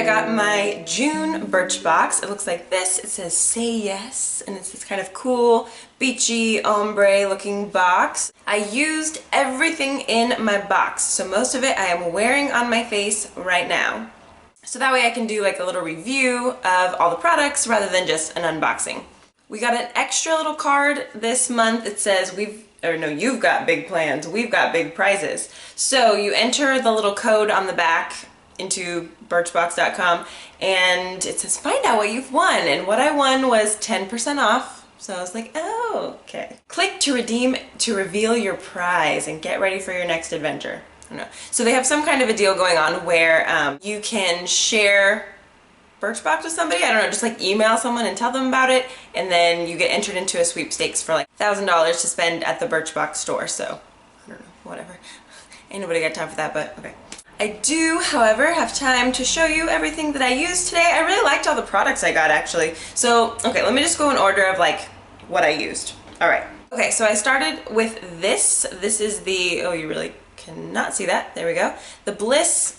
I got my June Birchbox. It looks like this. It says Say Yes, and it's this kind of cool, beachy, ombre looking box. I used everything in my box, so most of it I am wearing on my face right now. So that way I can do like a little review of all the products rather than just an unboxing. We got an extra little card this month. It says you've got big plans, we've got big prizes. So you enter the little code on the back into birchbox.com and it says find out what you've won, and what I won was 10% off. So I was like, oh, okay. Click to redeem to reveal your prize and get ready for your next adventure. I don't know. So they have some kind of a deal going on where you can share Birchbox with somebody, I don't know, just like email someone and tell them about it, and then you get entered into a sweepstakes for like $1,000 to spend at the Birchbox store. So I don't know, whatever. Ain't nobody got time for that, but okay. I do, however, have time to show you everything that I used today. I really liked all the products I got, actually. So, okay, let me just go in order of like what I used. All right. Okay, so I started with this. This is the, oh, you really cannot see that. There we go. The Bliss,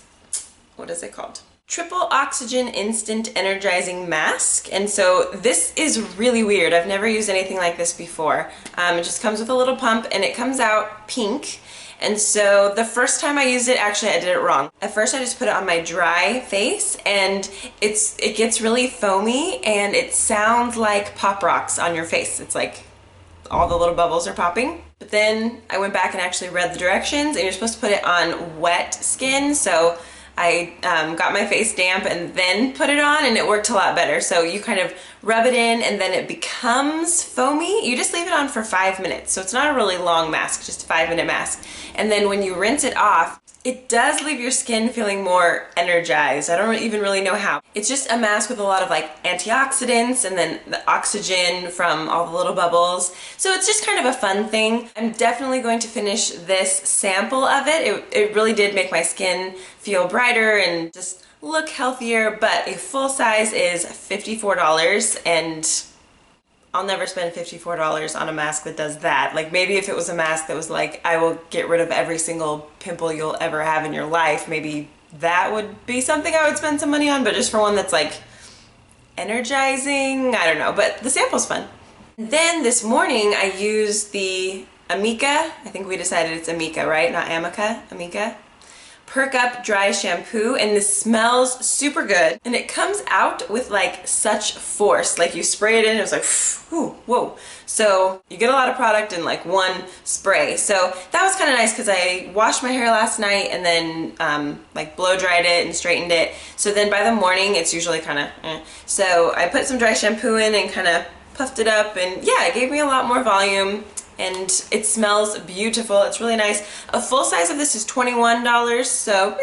what is it called? Triple Oxygen Instant Energizing Mask. And so this is really weird. I've never used anything like this before. It just comes with a little pump and it comes out pink. And so the first time I used it, actually I did it wrong. At first I just put it on my dry face and it gets really foamy and it sounds like Pop Rocks on your face. It's like all the little bubbles are popping. But then I went back and actually read the directions, and you're supposed to put it on wet skin. So I got my face damp and then put it on, and it worked a lot better. So you kind of rub it in and then it becomes foamy. You just leave it on for 5 minutes. So it's not a really long mask, just a 5-minute mask. And then when you rinse it off, it does leave your skin feeling more energized. I don't even really know how. It's just a mask with a lot of like antioxidants and then the oxygen from all the little bubbles. So it's just kind of a fun thing. I'm definitely going to finish this sample of it. It really did make my skin feel brighter and just look healthier, but a full size is $54, and I'll never spend $54 on a mask that does that. Like maybe if it was a mask that was like, I will get rid of every single pimple you'll ever have in your life, maybe that would be something I would spend some money on, but just for one that's like energizing, I don't know, but the sample's fun. And then this morning I used the Amika, I think we decided it's Amika, right? Not Amica, Amika. Perk Up Dry Shampoo, and this smells super good, and it comes out with like such force. Like you spray it in, it was like whew, whoa. So you get a lot of product in like one spray. So that was kind of nice because I washed my hair last night and then like blow dried it and straightened it. So then by the morning it's usually kind of So I put some dry shampoo in and kind of puffed it up, and yeah, it gave me a lot more volume. And it smells beautiful. It's really nice. A full size of this is $21, so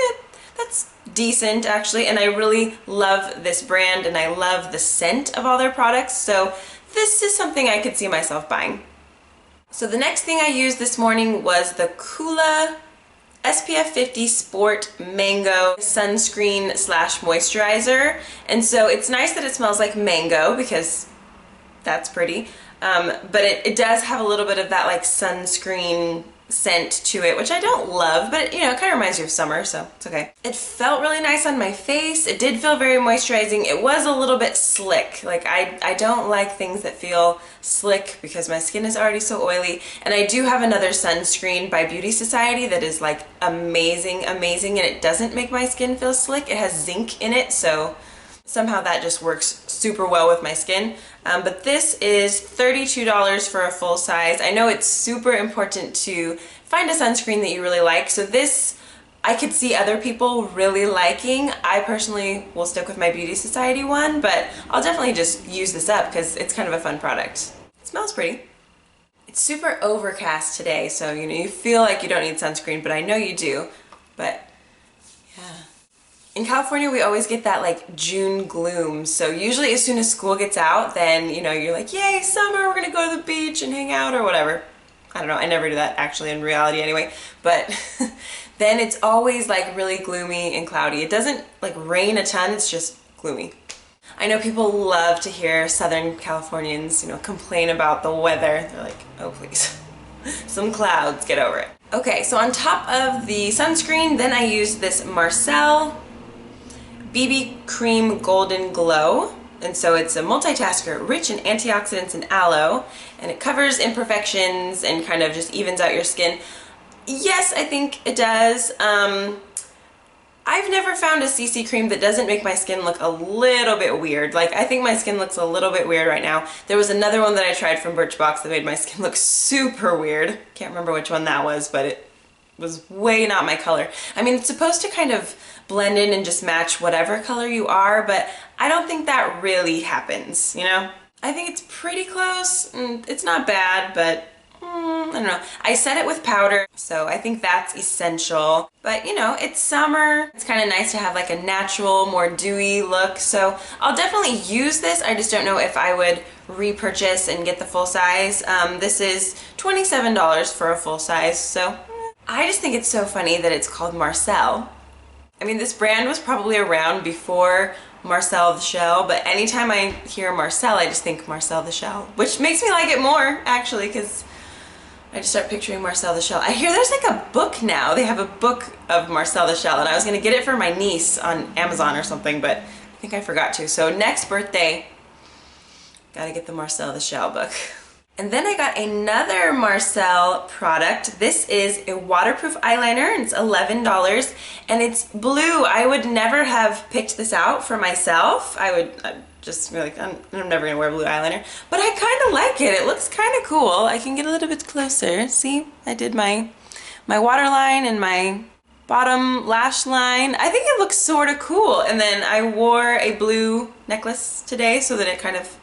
that's decent actually. And I really love this brand, and I love the scent of all their products. So this is something I could see myself buying. So the next thing I used this morning was the Coola SPF 50 Sport Mango Sunscreen / Moisturizer. And so it's nice that it smells like mango because that's pretty. But it does have a little bit of that like sunscreen scent to it, which I don't love, but you know, it kind of reminds you of summer, so it's okay. It felt really nice on my face. It did feel very moisturizing. It was a little bit slick. Like I don't like things that feel slick because my skin is already so oily. And I do have another sunscreen by Beauty Society that is like amazing, and it doesn't make my skin feel slick. It has zinc in it, so somehow that just works super well with my skin. But this is $32 for a full size. I know it's super important to find a sunscreen that you really like. So this, I could see other people really liking. I personally will stick with my Beauty Society one, but I'll definitely just use this up because it's kind of a fun product. It smells pretty. It's super overcast today, so you know, you feel like you don't need sunscreen, but I know you do. But yeah. In California, we always get that like June gloom. So usually as soon as school gets out, then, you know, you're like, yay, summer, we're gonna go to the beach and hang out or whatever. I don't know, I never do that actually in reality anyway. But then it's always like really gloomy and cloudy. It doesn't like rain a ton, it's just gloomy. I know people love to hear Southern Californians, you know, complain about the weather. They're like, oh please, some clouds, get over it. Okay, so on top of the sunscreen, then I used this Marcel BB Cream Golden Glow. And so it's a multitasker, rich in antioxidants and aloe, and it covers imperfections and kind of just evens out your skin. Yes, I think it does. I've never found a CC cream that doesn't make my skin look a little bit weird. Like, I think my skin looks a little bit weird right now. There was another one that I tried from Birchbox that made my skin look super weird. Can't remember which one that was, but it was way not my color. I mean, it's supposed to kind of blend in and just match whatever color you are, but I don't think that really happens, you know? I think it's pretty close. It's not bad, but I don't know. I set it with powder, so I think that's essential. But you know, it's summer. It's kind of nice to have like a natural, more dewy look. So I'll definitely use this. I just don't know if I would repurchase and get the full size. This is $27 for a full size. So I just think it's so funny that it's called Marcelle. I mean, this brand was probably around before Marcel the Shell, but anytime I hear Marcelle, I just think Marcel the Shell, which makes me like it more, actually, because I just start picturing Marcel the Shell. I hear there's like a book now. They have a book of Marcel the Shell, and I was going to get it for my niece on Amazon or something, but I think I forgot to. So next birthday, gotta get the Marcel the Shell book. And then I got another Marcelle product. This is a waterproof eyeliner, and it's $11, and it's blue. I would never have picked this out for myself. I'd just be like, I'm never gonna wear blue eyeliner, but I kind of like it. It looks kind of cool. I can get a little bit closer. See, I did my waterline and my bottom lash line. I think it looks sort of cool. And then I wore a blue necklace today so that it kind of,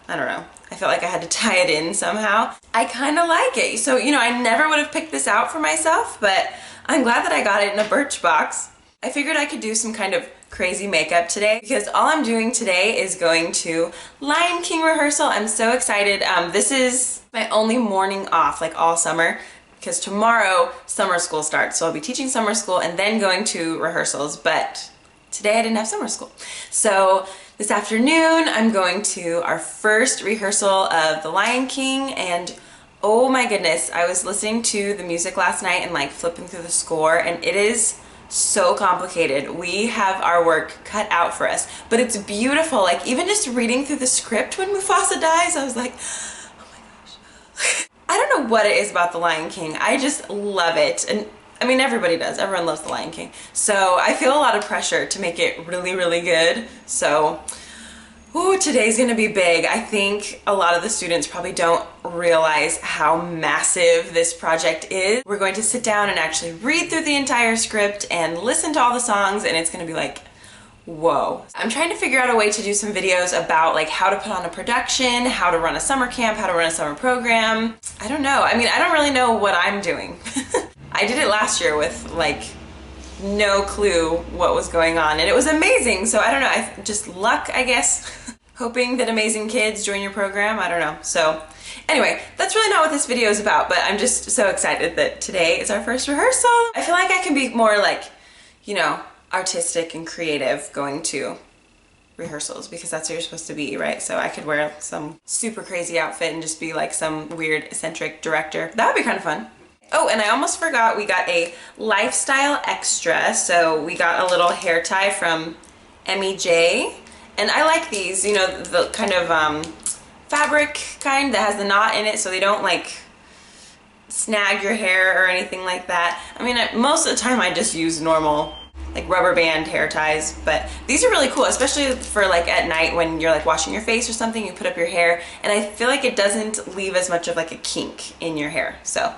I don't know, I felt like I had to tie it in somehow. I kind of like it. So, you know, I never would have picked this out for myself, but I'm glad that I got it in a Birchbox. I figured I could do some kind of crazy makeup today because all I'm doing today is going to Lion King rehearsal. I'm so excited. This is my only morning off, like all summer, because tomorrow summer school starts. So I'll be teaching summer school and then going to rehearsals, but today I didn't have summer school. So this afternoon I'm going to our first rehearsal of The Lion King, and oh my goodness, I was listening to the music last night and like flipping through the score, and it is so complicated. We have our work cut out for us, but it's beautiful. Like, even just reading through the script when Mufasa dies, I was like, oh my gosh. I don't know what it is about The Lion King. I just love it. And I mean, everybody does. Everyone loves The Lion King. So I feel a lot of pressure to make it really, really good. So, ooh, today's gonna be big. I think a lot of the students probably don't realize how massive this project is. We're going to sit down and actually read through the entire script and listen to all the songs, and it's gonna be like, whoa. I'm trying to figure out a way to do some videos about like how to put on a production, how to run a summer camp, how to run a summer program. I don't know. I mean, I don't really know what I'm doing. I did it last year with like no clue what was going on, and it was amazing. So I don't know, just luck, I guess. Hoping that amazing kids join your program, I don't know. So anyway, that's really not what this video is about, but I'm just so excited that today is our first rehearsal. I feel like I can be more like, you know, artistic and creative going to rehearsals, because that's what you're supposed to be, right? So I could wear some super crazy outfit and just be like some weird eccentric director. That would be kind of fun. Oh, and I almost forgot, we got a lifestyle extra. So we got a little hair tie from MEJ. And I like these, you know, the kind of fabric kind that has the knot in it, so they don't like snag your hair or anything like that. I mean, most of the time I just use normal like rubber band hair ties, but these are really cool, especially for like at night when you're like washing your face or something, you put up your hair, and I feel like it doesn't leave as much of like a kink in your hair. So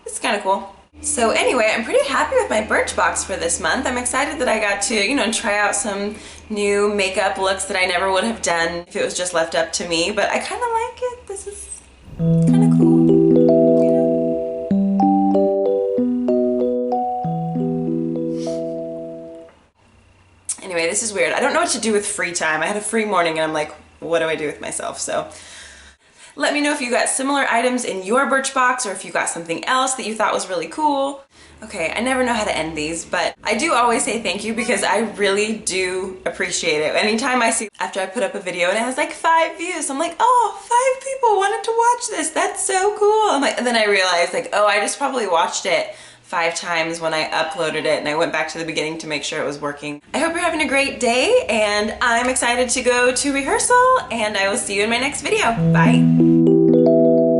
it's kind of cool. So anyway, I'm pretty happy with my Birchbox for this month. I'm excited that I got to, you know, try out some new makeup looks that I never would have done if it was just left up to me, but I kind of like it. This is kind of cool. Anyway, this is weird. I don't know what to do with free time. I had a free morning and I'm like, what do I do with myself? So let me know if you got similar items in your Birchbox, or if you got something else that you thought was really cool. Okay, I never know how to end these, but I do always say thank you because I really do appreciate it. Anytime I see, after I put up a video and it has like 5 views, I'm like, oh, 5 people wanted to watch this. That's so cool. I'm like, and then I realized like, oh, I just probably watched it 5 times when I uploaded it, and I went back to the beginning to make sure it was working. I hope you're having a great day, and I'm excited to go to rehearsal, and I will see you in my next video. Bye!